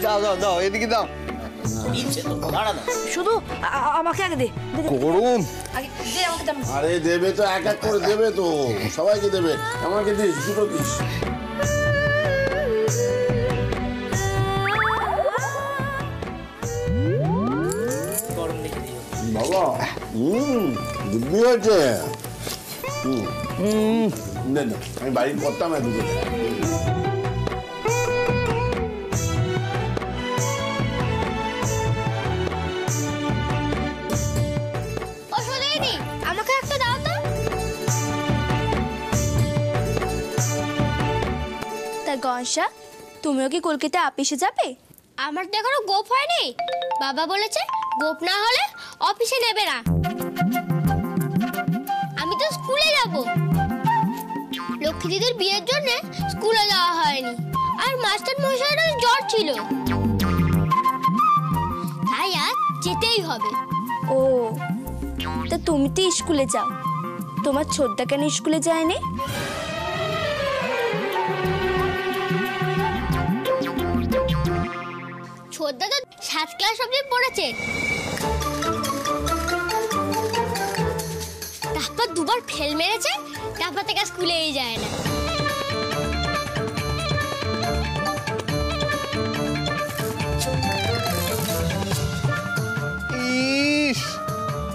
দাও দাও দাও, এদিকে দাও। শুধু আমাকে আগে দে। গরম। আরে দেবে তো, এক এক করে দেবে তো, সবাইকে দেবে। আমাকে দিস, দুটো দিস। বাবা দিব্যি হয়েছে। আমি বাড়ি করতাম দুটো। আমাকে একটা দাও তো। তা গনসা, তুমিও কি কলকাতা অফিসে যাবে? আমার তো এখনো গোপ হয়নি। বাবা বলেছে গোপ না হলে অফিসে নেবে না। আমি তো স্কুলে যাব। লক্ষ্মী দিদির বিয়ের জন্য স্কুলে যাওয়া হয়নি, আর মাস্টার মশাইয়ের জ্বর ছিল, তাই আজ যেতেই হবে। ও, তা তুমি তো স্কুলে যাও, তোমার ছোটদা কেন স্কুলে যায়নি? ছোটদা তো 7 ক্লাস অবধি পড়েছে, তারপর দুবার ফেল মেরেছে, তারপর থেকে স্কুলেই যায় না। ইস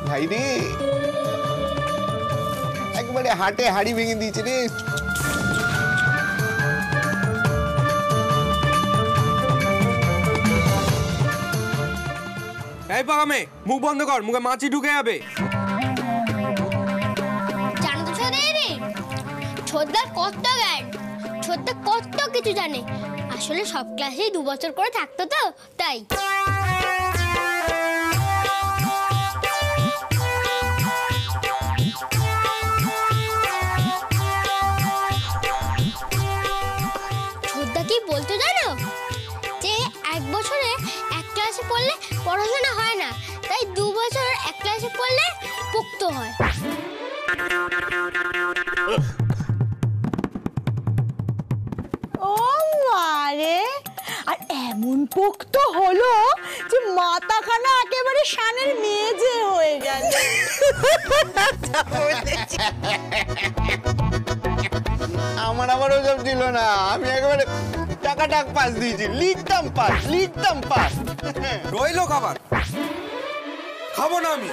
ভাই রে, একবারে হাটে হাড়ি ভেঙে দিয়েছে রে। এই পাগামে, মুখ বন্ধ কর, মুখে মাছি ঢুকে যাবে। জানো তো ছোটদাই, ছোটদার কত জ্ঞান, ছোটদা কত কিছু জানে। আসলে সব ক্লাসেই 2 বছর করে থাকতো তো, তাই। ছোটদা কি বলতো জানো, যে 1 বছরে 1 ক্লাসে পড়লে পড়াশোনা হয় না, তাই 2 বছর 1 ক্লাসে পড়লে পোক্ত হয়। ও মারে, আর এমন পোক্ত হলো যে মাথাখানা একেবারে শানের মেজে হয়ে গেল। আমার আবারও সব ছিল না, আমি একেবারে টাক পাস দিয়েছি, লিখতাম পাস। রইলো খাবার, খাবো না আমি।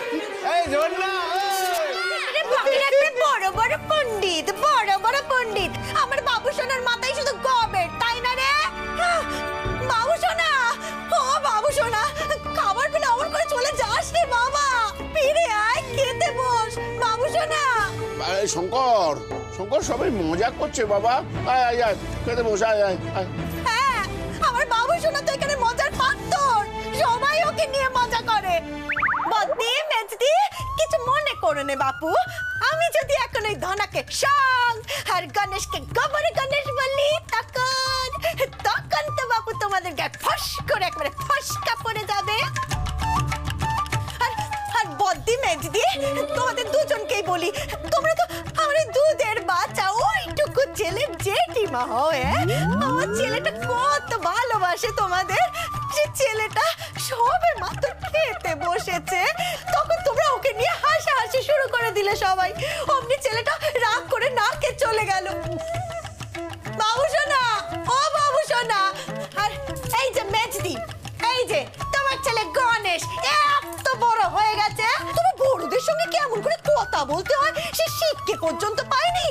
এই ধর না, বড় বড় পণ্ডিত, আমার বাবু সোনার মাথায় শুধু গবেট, তাই না রে? বাবু সোনা, ও বাবু সোনা, খাবার পেলে অমন করে চলে যাস রে বাবা, ফিরে আয়, খেতে বস বাবু সোনা। আরে শঙ্কর, সবাই মজা করছে বাবা। আয় আয় আয়, খেতে বস, আয় আয় আয়। হ্যাঁ, আমার বাবু সোনা তো এখানে মজার পাত্তর, সবাই ওকে নিয়ে মজা করে। বদ্দি মেজদি, কিছু মনে করো না বাপু, আমি যদি এখন ওই ধনাকে সং আর গণেশকে গোবর গণেশ বলি, তখন তো বাপু তোমাদের গায়ে ফস করে একবারে ফসকা পড়ে যাবে। আর বদ্দি মেজদি, তোমাদের দুজনকেই বলি, তোমরা তো আমার দুধের বাচ্চা, ওইটুকু ছেলের জেঠিমা হও। আমার ছেলেটা কত ভালোবাসে তোমাদের, যে ছেলেটা সবে মাত্র খেতে বসেছে, তখন তোমরা ওকে নিয়ে হাসাহাসি শুরু করে দিলে সবাই, অমনি ছেলেটা রাগ করে না খেয়ে চলে গেল। বাবু সোনা, ও বাবু সোনা, আর এই যে মেজদি, এই যে তোমার ছেলে গণেশ এত বড় হয়ে গেছে, তুমি বড়দের সঙ্গে কেমন করে কথা বলতে হয় সে শিখতে পর্যন্ত পাইনি।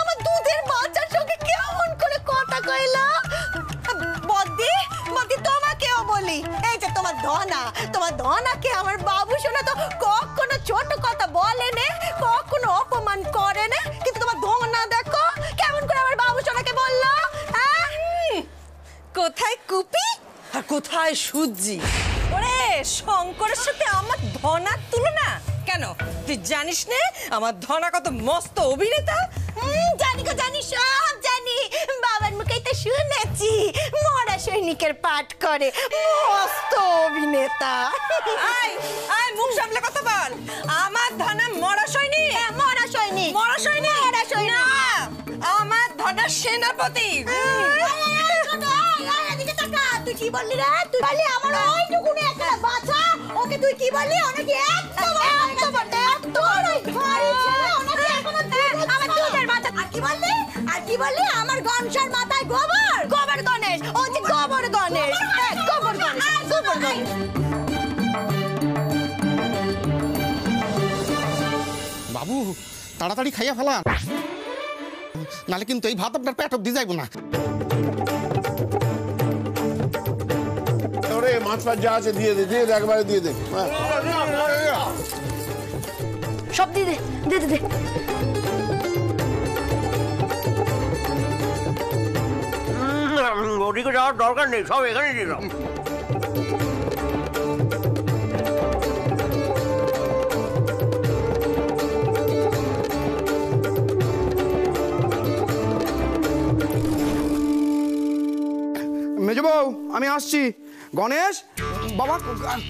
আমার দুধের বাচ্চার সঙ্গে কেমন করে কথা কইলা। বদ্দি তোমাকেও বলি, এই যে তোমার ধনাকে আমার বাবু সোনা তো কখনো ছোট কথা বলে না, কখনো অপমান করে না, কিন্তু তোমার ধনা দেখো কেমন করে আমার বাবু সোনাকে বললো। কোথায় কুপি আর কোথায় সুজি? ওরে শঙ্করের সাথে আমার ধনার তুলনা কেন? তুই জানিস না আমার ধনা কত মস্ত অভিনেতা? জানি, সব জানি, বাবার মুখেই তো শুনেছি, মরা সৈনিকের পাঠ করে, মস্ত অভিনেতা। মুখ সামলে কথা বল, আমার ধনা মরা সৈনিক? না, আমার ধনা সেনাপতি। তুই তুই কি বললি রে? তুই বললি আমার ওইটুকুনি একটা বাচ্চা, ওকে তুই কি বললি? ওনাকে এত ভারী ছেলে, ওনাকে এখনো আমার দুধের বাচ্চা। আর কি বললি? আর কি বললি? আমার গণেশের মাথায় গোবর, গোবর গণেশ, ও যে গোবর গণেশ, গোবর গণেশ, গোবর গণেশ। বাবু তাড়াতাড়ি খাইয়া ফেলা, নালে কিন্তু এই ভাত আপনার পেট অব্দি যাইব না। ওরে মাছ ফাছ যা আছে দিয়ে দে, দিয়ে দে, একবারে দিয়ে দে। সব দিয়ে দে, দে দে দে। ওদিকে যাওয়ার দরকার নেই, সব এখানে দিলাম। মেজো বউ আমি আসছি। গণেশ বাবা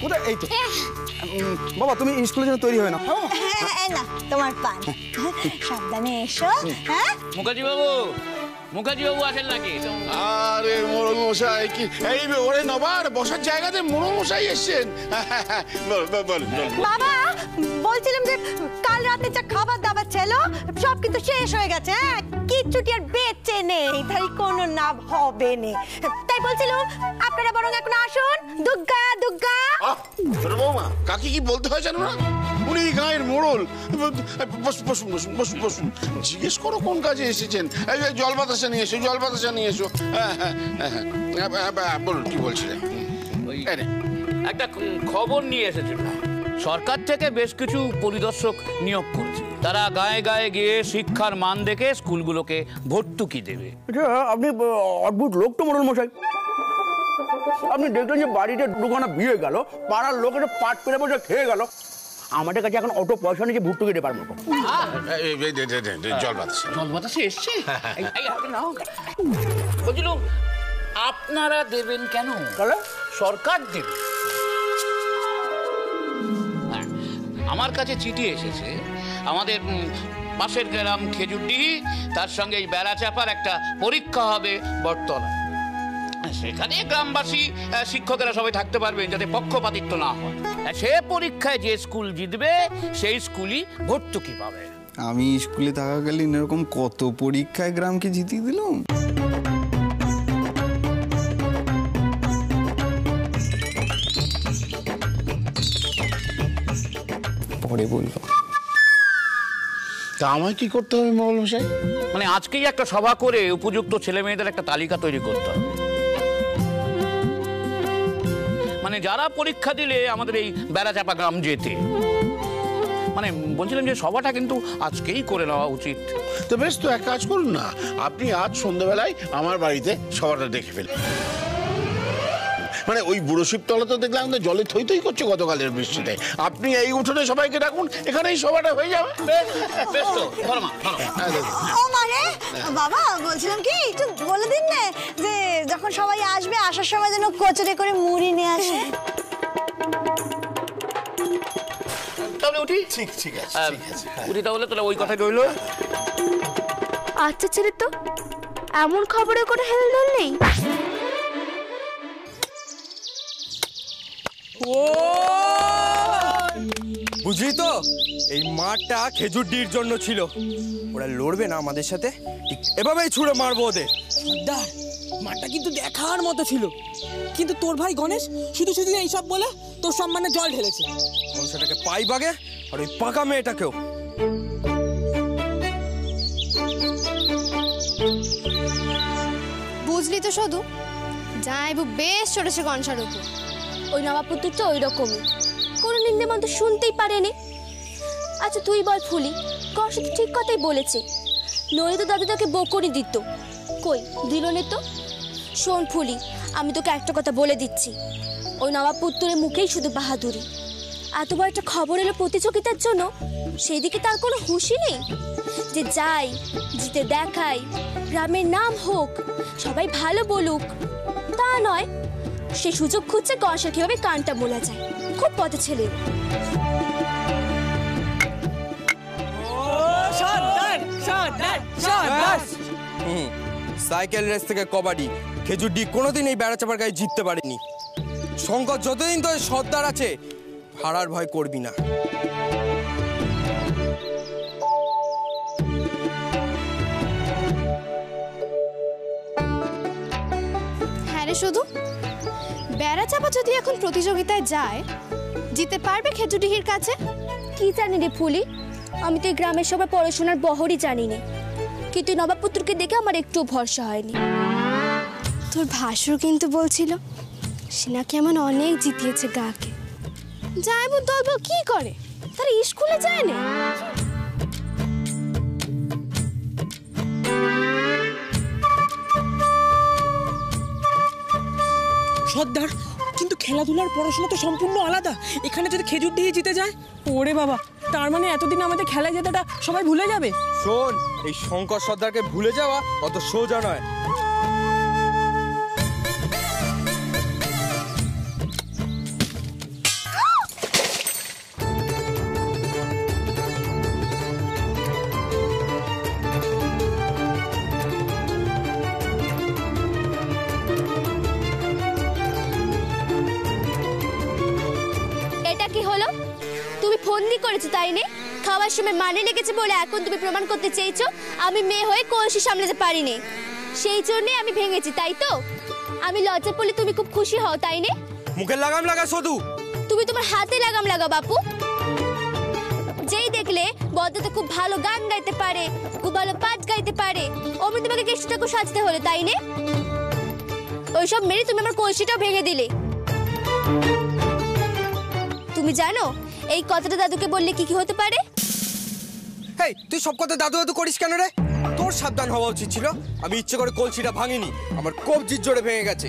কোথায়? এই তো বাবা, তুমি স্কুলের জন্য তৈরি হয় না? হ্যাঁ না, তোমার পান সাবধানে এসো। হ্যাঁ মুখার্জি বাবু, মুখার্জি বাবু আসেন নাকি? আরে মোড়ল মশাই, কি এই ওরে নবার বসার জায়গাতে মোড়ল মশাই এসছেন। বল বল বল। বাবা, বলছিলাম যে কাল রাতে যা খাবার দাবার ছিল সব কিন্তু শেষ হয়ে গেছে। কিচ্ছুটি আর বেঁচে নেই, তাই কোনো লাভ হবে না। তাই বলছিলাম আপনারা বরং এখন আসুন। দুর্গা দুর্গা। বৌমা, কাকে কি বলতে হয় জানো না? উনি গায়ের মোড়ল। বসুন বসুন বসুন বসুন বসুন। জিজ্ঞেস করো কোন কাজে এসেছেন। জল বাতাসা নিয়ে এসো, জল বাতাসা নিয়ে এসো। হ্যাঁ হ্যাঁ হ্যাঁ, বলুন কি বলছিলেন? একটা খবর নিয়ে এসেছিল। সরকার থেকে বেশ কিছু পরিদর্শক নিয়োগ করেছে। তারা গায়ে গায়ে গিয়ে শিক্ষার মান দেখে স্কুলগুলোকে ভর্তুকি দেবে। আপনি অদ্ভুত লোক তো মোড়ল মশাই। আপনি দেখলেন যে বাড়িতে দুখানা বিয়ে গেল, পাড়ার লোকেরা পাট পেরে বসে খেয়ে গেল, আমাদের কাছে এখন অত পয়সা নিয়ে ভর্তুকি দিতে পারবো। জল বাতাসা, জল বাতাসে এসছে। বলছিল আপনারা দেবেন কেন? সরকার দেবে। আমার কাছে চিঠি এসেছে, আমাদের পাশের গ্রাম খেজুরডিহি, তার সঙ্গে এই বেড়াচাপার একটা পরীক্ষা হবে বটতলা। সেখানে গ্রামবাসী শিক্ষকেরা সবাই থাকতে পারবেন, যাতে পক্ষপাতিত্ব না হয়। সে পরীক্ষায় যে স্কুল জিতবে সেই স্কুলই ভর্তুকি পাবে। আমি স্কুলে থাকাকালীন এরকম কত পরীক্ষায় গ্রামকে জিতিয়ে দিলাম। পরে বলবো। তা আমায় কি করতে হবে মোড়ল মশাই? মানে আজকেই একটা সভা করে উপযুক্ত ছেলে মেয়েদের একটা তালিকা তৈরি করতে হবে। মানে যারা পরীক্ষা দিলে আমাদের এই বেড়াচাপা গ্রাম যেতে। মানে বলছিলাম যে সভাটা কিন্তু আজকেই করে নেওয়া উচিত। তো বেশ, তো এক কাজ করুন না, আপনি আজ সন্ধ্যাবেলায় আমার বাড়িতে সভাটা দেখে ফেলুন। মানে ওই বুড়ো শিবতলা তো দেখলাম জলে থই থই করছে গতকালের বৃষ্টিতে। আপনি এই উঠোনে সবাইকে ডাকুন, এখানেই সভাটা হয়ে যাবে। বেশ তো, ধরো মা, ধরো। ও মানে বাবা, বলছিলাম কি একটু বলে দিন না যে যখন সবাই আসবে আসার সময় যেন কচুরে করে মুড়ি নিয়ে আসে। তাহলে উঠি। ঠিক ঠিক আছে, ঠিক আছে। উঠি তাহলে, তাহলে ওই কথা রইলো। আচ্ছা ছেলে, তো এমন খবরে করে হেলদোল নেই। বুঝলি তো, এই মাঠটা খেজুরডির জন্য ছিল। ওরা লড়বে না আমাদের সাথে, ঠিক এভাবেই ছুঁড়ে মারবো ওদের। সর্দার, মাঠটা কিন্তু দেখার মতো ছিল, কিন্তু তোর ভাই গণেশ শুধু শুধু এইসব বলে তোর সম্মানে জল ঢেলেছে। সেটাকে পাই বাগে, আর ওই পাকা মেয়েটাকেও। বুঝলি তো শুধু জামাইবু বেশ চড়েছে গনসার উপর। ওই নবাবপুত্র তো ওই রকমই, কোনো নিন্দে মন্ত্র শুনতেই পারেনি। আচ্ছা তুই বল ফুলি, কষ্ট তো ঠিক কথাই বলেছে, নইলে তো দাদু তাকে বকুনি দিত। কই দিল নে তো। শোন ফুলি, আমি তোকে একটা কথা বলে দিচ্ছি, ওই নবাবপুত্রের মুখেই শুধু বাহাদুরি। এতবার একটা খবর এলো প্রতিযোগিতার জন্য, সেই দিকে তার কোনো হুঁশই নেই যে যাই জিতে দেখাই, গ্রামের নাম হোক, সবাই ভালো বলুক। তা নয়, সে সুযোগ খুঁজছে কষা কিভাবে কানটা মোলা যায়। খুব পথে ছেলে। সর্দার সর্দার সর্দার। সাইকেল রেস থেকে কবাডি, খেজুরডি কোনোদিন এই বেড়া চাপার গায়ে জিততে পারেনি। শঙ্কর যতদিন তোর সর্দার আছে হারার ভয় করবি না। হ্যাঁ রে, শুধু বেড়া চাপা যদি এখন প্রতিযোগিতায় যায়, জিতে পারবে খেজুরডিহির কাছে? কি জানি রে ফুলি, আমি তো এই গ্রামের সবাই পড়াশোনার বহরই জানি না, কিন্তু নবাবপুত্রকে দেখে আমার একটু ভরসা হয়নি। তোর ভাসুর কিন্তু বলছিল সে নাকি এমন অনেক জিতিয়েছে গাকে। যায় দল কি করে, তারা স্কুলে যায় না। সর্দার, কিন্তু খেলাধুলার পড়াশোনা তো সম্পূর্ণ আলাদা। এখানে যদি খেজুরডিহি জিতে যায়, ওরে বাবা, তার মানে এতদিন আমাদের খেলায় যেতেটা সবাই ভুলে যাবে। শোন, এই শঙ্কর সর্দারকে ভুলে যাওয়া অত সোজা নয়। ফন্দি করেছো তাই নে? খাওয়ার সময় মানে লেগেছে বলে এখন তুমি প্রমাণ করতে চেয়েছো আমি মেয়ে হয়ে কলসি সামলাতে পারিনি, সেই জন্য আমি ভেঙেছি, তাই তো? আমি লজ্জা পড়লে তুমি খুব খুশি হও, তাই নে? মুখে লাগাম লাগা শুধু। তুমি তোমার হাতে লাগাম লাগা বাপু। যেই দেখলে বদ্দ তো খুব ভালো গান গাইতে পারে, খুব ভালো পাঠ গাইতে পারে, অমনি তোমাকে কেষ্টটাকে সাজতে হলো, তাই নে? ওইসব মেরে তুমি আমার কলসিটাও ভেঙে দিলে। তুমি জানো এই কথাটা দাদুকে বললে কি কি হতে পারে? হেই, তুই সব কথা দাদু দাদু করিস কেন রে? তোর সাবধান হওয়া উচিত ছিল। আমি ইচ্ছে করে কলসিটা ভাঙিনি, আমার কবজির জোরে ভেঙে গেছে।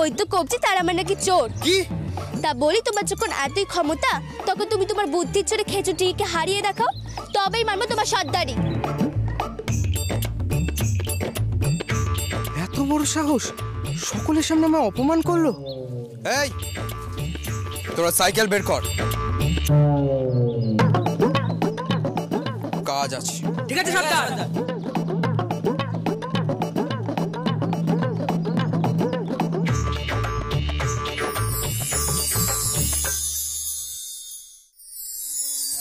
ওই তো কবজি, তার আমার নাকি চোর। কি? তা বলি, তোমার যখন এতই ক্ষমতা তখন তুমি তোমার বুদ্ধির জোরে খেজুরটিকে হারিয়ে দেখাও, তবেই মানবো তোমার সর্দারি। এত বড় সাহস, সকলের সামনে আমায় অপমান করলো। এই, তোরা সাইকেল বের কর, কাজ আছে। ঠিক আছে সর্দার।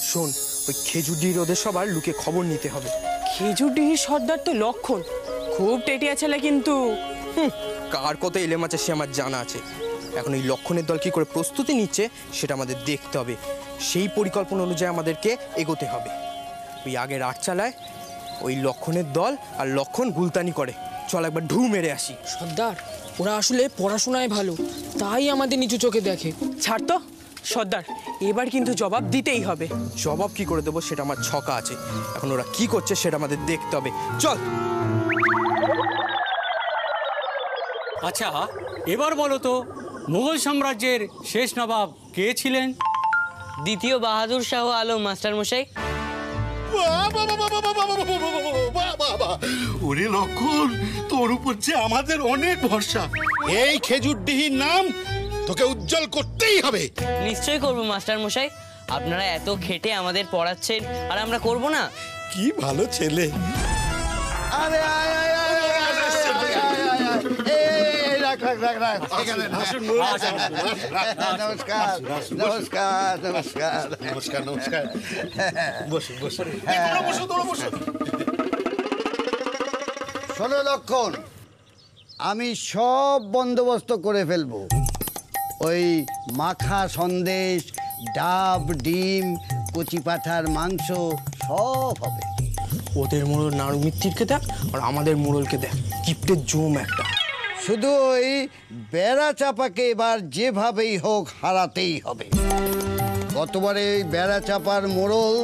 শোন, ওই খেজুরডির ওদের সবার লুকে খবর নিতে হবে। খেজুরডিহির সর্দার তো লক্ষণ, খুব টেটিয়া ছেলে কিন্তু। কার কত এলেম আছে সে আমার জানা আছে। এখন এই লক্ষণের দল কি করে প্রস্তুতি নিচ্ছে সেটা আমাদের দেখতে হবে, সেই পরিকল্পনা অনুযায়ী আমাদেরকে এগোতে হবে। ওই আগে রাত চালায় ওই লক্ষণের দল, আর লক্ষণ গুলতানি করে। চল একবার ঢু মেরে আসি। সর্দার, ওরা আসলে পড়াশোনায় ভালো, তাই আমাদের নিচু চোখে দেখে। ছাড় তো সর্দার, এবার কিন্তু জবাব দিতেই হবে। জবাব কি করে দেবো সেটা আমার ছকা আছে, এখন ওরা কি করছে সেটা আমাদের দেখতে হবে। চল। আচ্ছা, এবার বলো তো, মুঘল সাম্রাজ্যের শেষ নবাব কে ছিলেন? দ্বিতীয় বাহাদুর শাহ আলম মাস্টারমশাই। ওরে লক্ষণ, তোর উপর যে আমাদের অনেক ভরসা। এই খেজুরডিহির নাম তোকে উজ্জ্বল করতেই হবে। নিশ্চয়ই করবো মাস্টারমশাই, আপনারা এত খেটে আমাদের পড়াচ্ছেন আর আমরা করব না? কি ভালো ছেলে। আরে আয় আয় আয় নমস্কার নমস্কার নমস্কার নমস্কার নমস্কার। বসুন বসুন। শোনো লক্ষণ, আমি সব বন্দোবস্ত করে ফেলবো। ওই মাখা সন্দেশ, ডাব, ডিম, কচি পাঠার মাংস সব হবে। ওদের মোড়ল নাড়ু মিত্তিরকে দেখ আর আমাদের মোড়লকে দেখ, কিপ্টের জম একটা। শুধু ওই বেড়া চাপাকে এবার যেভাবেই হোক হারাতেই হবে। গতবারে ওই বেড়া চাপার মোড়ল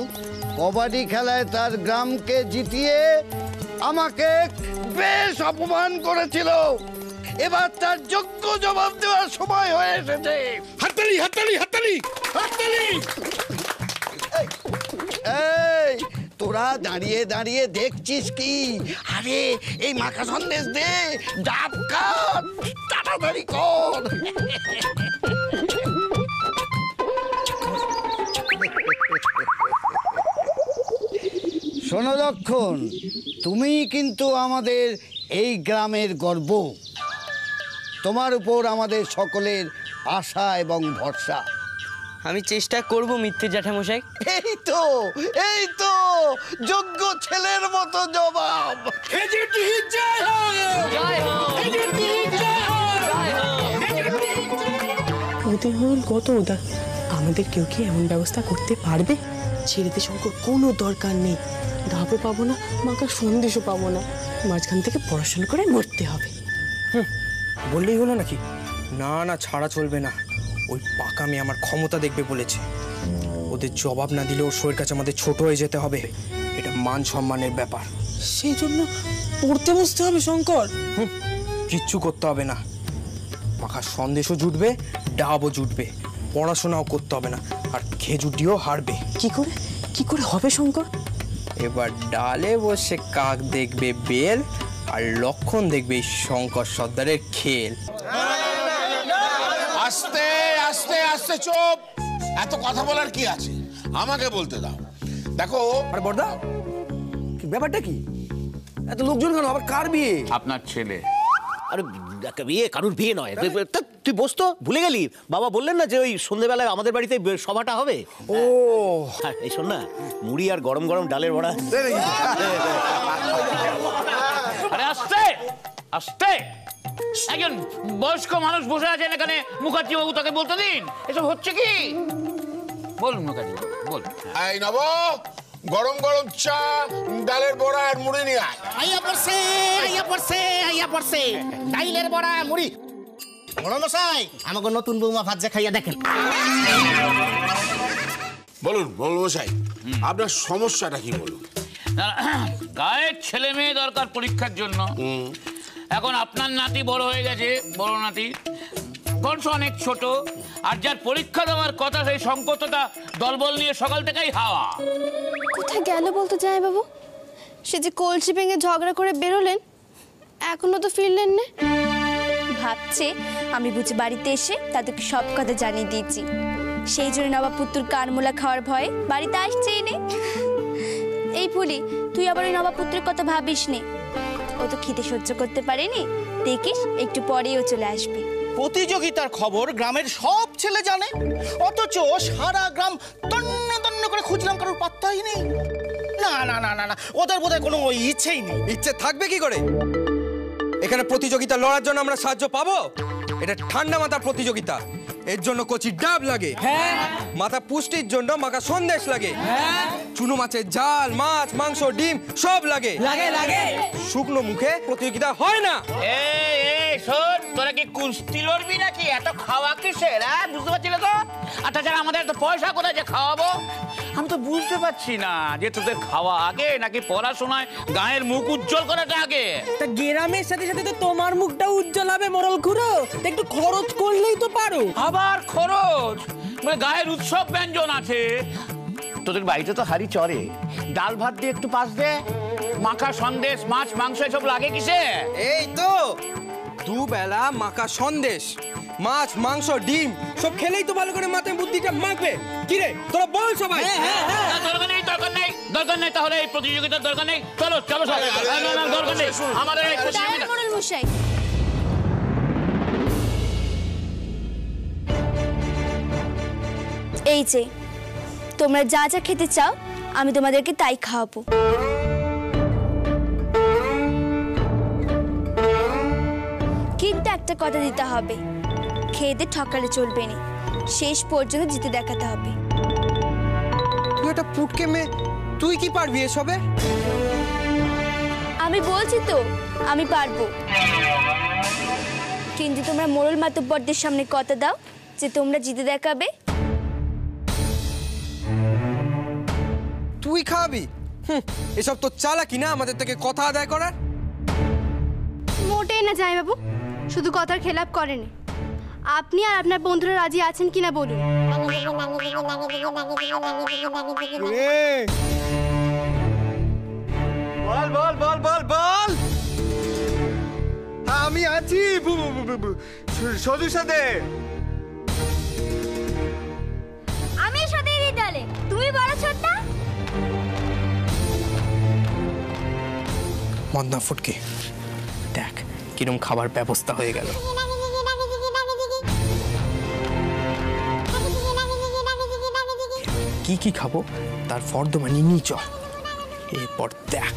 কবাডি খেলায় তার গ্রামকে জিতিয়ে আমাকে বেশ অপমান করেছিল। এবার তার যোগ্য জবাব দেওয়ার সময় হয়ে এসেছে। হাততালি হাততালি হাততালি হাততালি। এই, তোরা দাঁড়িয়ে দাঁড়িয়ে দেখছিস কি? আরে এই মাখা সন্দেশ দে, ডাব কাট, তাড়াতাড়ি কর। শোনো লক্ষণ, তুমি কিন্তু আমাদের এই গ্রামের গর্ব। তোমার উপর আমাদের সকলের আশা এবং ভরসা। আমি চেষ্টা করব মিত্র জ্যাঠামশাই। এই তো যোগ্য ছেলের মতো জবাব। ওদের হল কত ওদা, আমাদের কেউ কি এমন ব্যবস্থা করতে পারবে? ছেড়েতে শঙ্কর কোনো দরকার নেই, ধাপও পাবো না, মাকার সন্দেশও পাবো না, মাঝখান থেকে পড়াশোনা করে মরতে হবে। বললেই হলো নাকি? না না, ছাড়া চলবে না। ওই পাকামি আমার ক্ষমতা দেখবে বলেছে। ওদের জবাব না দিলে ওর শরীর কাছে আমাদের ছোট হয়ে যেতে হবে। এটা মান সম্মানের ব্যাপার। সেই জন্য পড়তে বসতে হবে শঙ্কর। কিচ্ছু করতে হবে না। পাখার সন্দেশও জুটবে, ডাবও জুটবে, পড়াশোনাও করতে হবে না, আর খেজুরটিও হারবে। কি করে হবে শঙ্কর? এবার ডালে বসে কাক দেখবে বেল, আর লক্ষণ দেখবে শঙ্কর সর্দারের খেল। আস্তে আস্তে আস্তে চুপ। এত কথা বলার কি আছে, আমাকে বলতে দাও। দেখো আরে বড়দা, কি ব্যাপারটা কি? এত লোকজন কেন? আবার কার বিয়ে? আপনার ছেলে। আরে বিয়ে কারুর বিয়ে নয়। তুই বস তো, ভুলে গেলি? বাবা বললেন না যে ওই সন্ধ্যেবেলায় আমাদের বাড়িতে সভাটা হবে। ও এই শোন না, মুড়ি আর গরম গরম ডালের বড়া। আরে আস্তে আস্তে, একজন বয়স্ক মানুষ বসে আছেন এখানে। মুখার্জি বাবু, তাকে বলতে দিন। এসব হচ্ছে কি? বলুন মুখার্জি বাবু, বলুন। এই নব, গরম গরম চা, ডালের বড়া আর মুড়ি নিয়ে আয়। আইয়া পড়ছে ডাইলের বড়া মুড়ি। বড় মশাই, আমাকে নতুন বৌমা ভাজা খাইয়া দেখেন। বলুন মশাই, আপনার সমস্যাটা কি বলুন? গায়ের ছেলে মেয়ে দরকার পরীক্ষার জন্য। এখন আপনার নাতি বড় হয়ে গেছে, বড় নাতি বয়স অনেক ছোট, আর যার পরীক্ষা দেওয়ার কথা সেই সংকটটা দলবল নিয়ে সকাল থেকেই হাওয়া। কোথায় গেল বলতো জামাই বাবু? সে যে কলসি ভেঙে ঝগড়া করে বেরোলেন, এখনো তো ফিরলেন না। ভাবছে আমি বুঝি বাড়িতে এসে তাদেরকে সব কথা জানিয়ে দিয়েছি, সেই জন্য নবাব পুত্তুর কানমূলা খাওয়ার ভয়ে বাড়িতে আসছেই নে। এই ফুলি, তুই আবার ওই নবাব পুত্রের কথা ভাবিস নে, ও তো খিদে সহ্য করতে পারেনি, দেখিস একটু পরেই ও চলে আসবে। প্রতিযোগিতার খবর গ্রামের সব ছেলে জানে, অথচ সারা গ্রাম তন্ন তন্ন করে খুঁজলাম, কারোর পাত্তাই নেই। না না না না না, ওদের বোধহয় কোনো ইচ্ছেই নেই। ইচ্ছে থাকবে কি করে? এখানে প্রতিযোগিতা লড়ার জন্য আমরা সাহায্য পাবো? এটা ঠান্ডা মাথার প্রতিযোগিতা। এর জন্য কচি ডাব লাগে, মাথা পুষ্টির জন্য মাখা সন্দেশ লাগে, চুনো মাছের ঝাল, মাছ, মাংস, ডিম সব লাগে। শুকনো মুখে প্রতিযোগিতা হয় না। শোন, তোরা কি কুস্তি লড়বি নাকি? এত খাওয়া কিসের? বুঝতে পারছি না তো। আর তাছাড়া আমাদের এত পয়সা কোথায় যে খাওয়াবো? আমি তো বুঝতে পারছি না যে তোদের খাওয়া আগে নাকি পড়াশোনায় গায়ের মুখ উজ্জ্বল করাটা আগে। তা গ্রামের সাথে সাথে তো তোমার মুখটা উজ্জ্বল হবে মোড়ল খুড়ো, একটু খরচ করলেই তো পারো। আবার খরচ? মানে গায়ের উৎসব ব্যঞ্জন আছে। তোদের বাড়িতে তো হাড়ি চড়ে, ডাল ভাত দিয়ে একটু পাস দে, মাখা সন্দেশ, মাছ, মাংস এসব লাগে কিসে? এই তো দুবেলা মাখা সন্দেশ, মাছ, মাংস, ডিম সব খেলেই তো ভালো করে মাথায় বুদ্ধিটা মাখবে। কি রে তোরা বল সবাই? দরকার নেই, দরকার নেই, দরকার নেই। তাহলে এই প্রতিযোগিতার দরকার নেই। চলো চলো সবাই। দরকার নেই আমাদের এই প্রতিযোগিতা। মোড়ল মশাই, এই যে তোমরা যা যা খেতে চাও আমি তোমাদেরকে তাই খাওয়াবো। কিন্তু একটা কথা দিতে হবে, খেতে ঠকালে চলবে না, শেষ পর্যন্ত জিতে দেখাতে হবে। তুই একটা পুটকে মেয়ে, তুই কি পারবি এসবে? আমি বলছি তো আমি পারবো, কিন্তু তোমরা মোড়ল মাতব্বরদের সামনে কথা দাও যে তোমরা জিতে দেখাবে। তুই খাবি? এসব তো চালাকি না আমাদের থেকে কথা আদায় করার? মোটেই না জামাইবাবু, শুধু কথার খেলাপ করেনি। আপনি আর আপনার বন্ধুরা রাজি আছেন কিনা বলুন। বল বল বল বল বল। আমি আছি সদুর সাথে। আমি সাথে ডালে, তুমি বড় ছোটটা। মদনা ফুটকে, কিরম খাবার ব্যবস্থা হয়ে গেল। কি কি খাবো তার ফর্দমানি নিয়ে চল, এরপর দেখ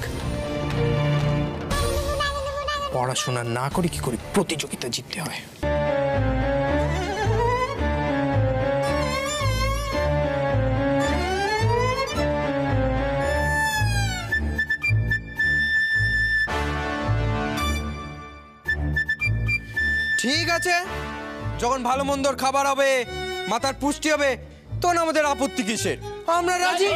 পড়াশোনা না করে কি করে প্রতিযোগিতা জিততে হয়। ঠিক আছে, যখন ভালো মন্দর খাবার হবে, মাথার পুষ্টি হবে, তখন আমাদের আপত্তি কিসের? আমরা রাজি।